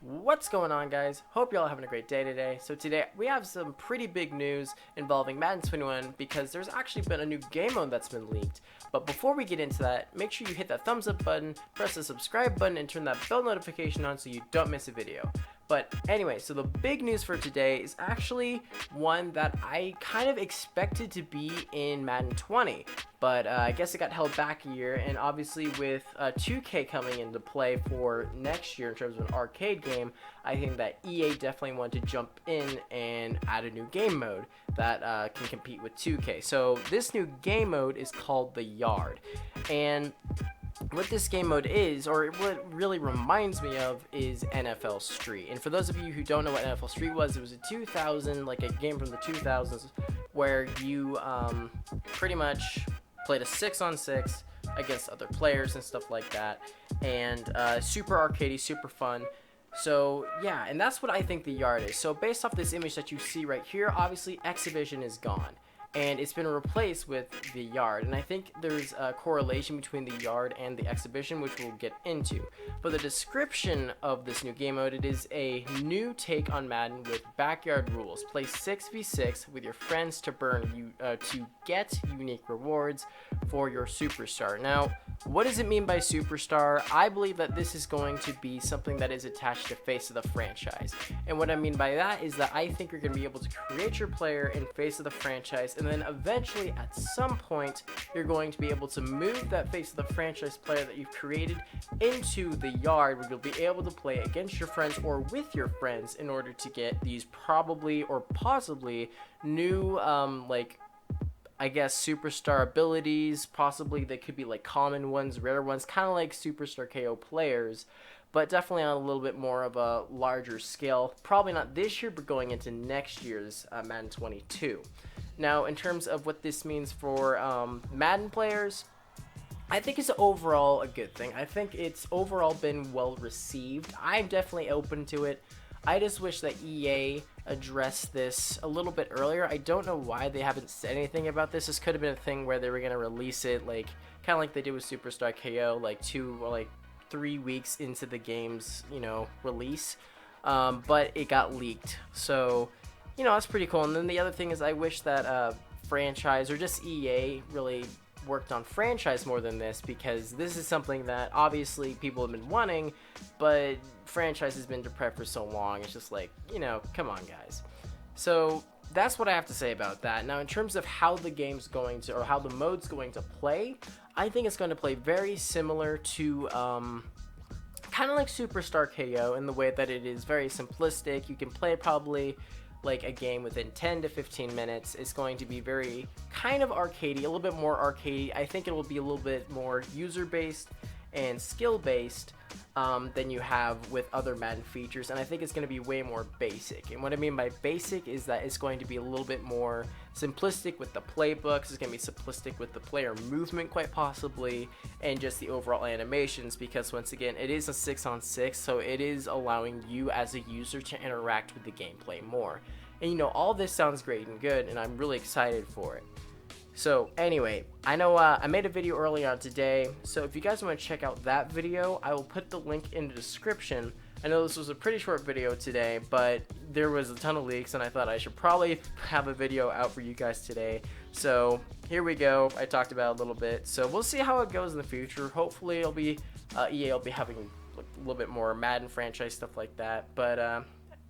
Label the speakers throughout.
Speaker 1: What's going on, guys? Hope y'all are having a great day today. So today we have some pretty big news involving Madden 21 because there's actually been a new game mode that's been leaked. But before we get into that, make sure you hit that thumbs up button, press the subscribe button, and turn that bell notification on so you don't miss a video. But anyway, so the big news for today is actually one that I kind of expected to be in Madden 20, but I guess it got held back a year, and obviously with 2K coming into play for next year in terms of an arcade game, I think that EA definitely wanted to jump in and add a new game mode that can compete with 2K. So this new game mode is called The Yard, and what this game mode is, or what it really reminds me of, is NFL Street. And for those of you who don't know what NFL Street was, it was a game from the 2000s where you pretty much played a 6-on-6 against other players and stuff like that, and super arcadey, super fun. So yeah, and that's what I think The Yard is. So based off this image that you see right here, obviously Exhibition is gone, and it's been replaced with The Yard, and I think there's a correlation between The Yard and the Exhibition, which we'll get into. But the description of this new game mode, it is a new take on Madden with backyard rules. Play 6v6 with your friends to to get unique rewards for your superstar. Now, what does it mean by superstar? I believe that this is going to be something that is attached to face of the franchise. And what I mean by that is that I think you're going to be able to create your player in face of the franchise, and then eventually at some point you're going to be able to move that face of the franchise player that you've created into the yard, where you'll be able to play against your friends or with your friends in order to get these probably or possibly new I guess superstar abilities. Possibly they could be like common ones, rare ones, kind of like Superstar KO players, but definitely on a little bit more of a larger scale. Probably not this year, but going into next year's Madden 22. Now, in terms of what this means for Madden players, I think it's overall a good thing. I think it's overall been well received. I'm definitely open to it. I just wish that EA addressed this a little bit earlier. I don't know why they haven't said anything about this. This could have been a thing where they were going to release it kind of like they did with Superstar KO, 2 or 3 weeks into the game's, release. But it got leaked. So, that's pretty cool. And then the other thing is I wish that franchise or just EA really worked on franchise more than this, because this is something that obviously people have been wanting, but franchise has been depressed for so long. It's just come on, guys. So that's what I have to say about that. Now, in terms of how the game's going to, or how the mode's going to play, I think it's going to play very similar to kind of like Superstar KO in the way that it is very simplistic. You can play probably a game within 10 to 15 minutes. It's going to be very kind of arcadey, a little bit more arcadey. I think it will be a little bit more user-based and skill-based than you have with other Madden features, and I think it's going to be way more basic. And what I mean by basic is that it's going to be a little bit more simplistic with the playbooks. It's going to be simplistic with the player movement, quite possibly, and just the overall animations, because once again, it is a 6-on-6, so it is allowing you as a user to interact with the gameplay more. And all this sounds great and good, and I'm really excited for it. So anyway, I know I made a video earlier on today, so if you guys want to check out that video, I will put the link in the description. I know this was a pretty short video today, but there was a ton of leaks, and I thought I should probably have a video out for you guys today. So here we go. I talked about it a little bit, so we'll see how it goes in the future. Hopefully it'll be EA will be having a little bit more Madden franchise stuff like that, but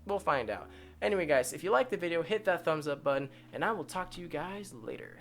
Speaker 1: we'll find out. Anyway, guys, if you liked the video, hit that thumbs up button, and I will talk to you guys later.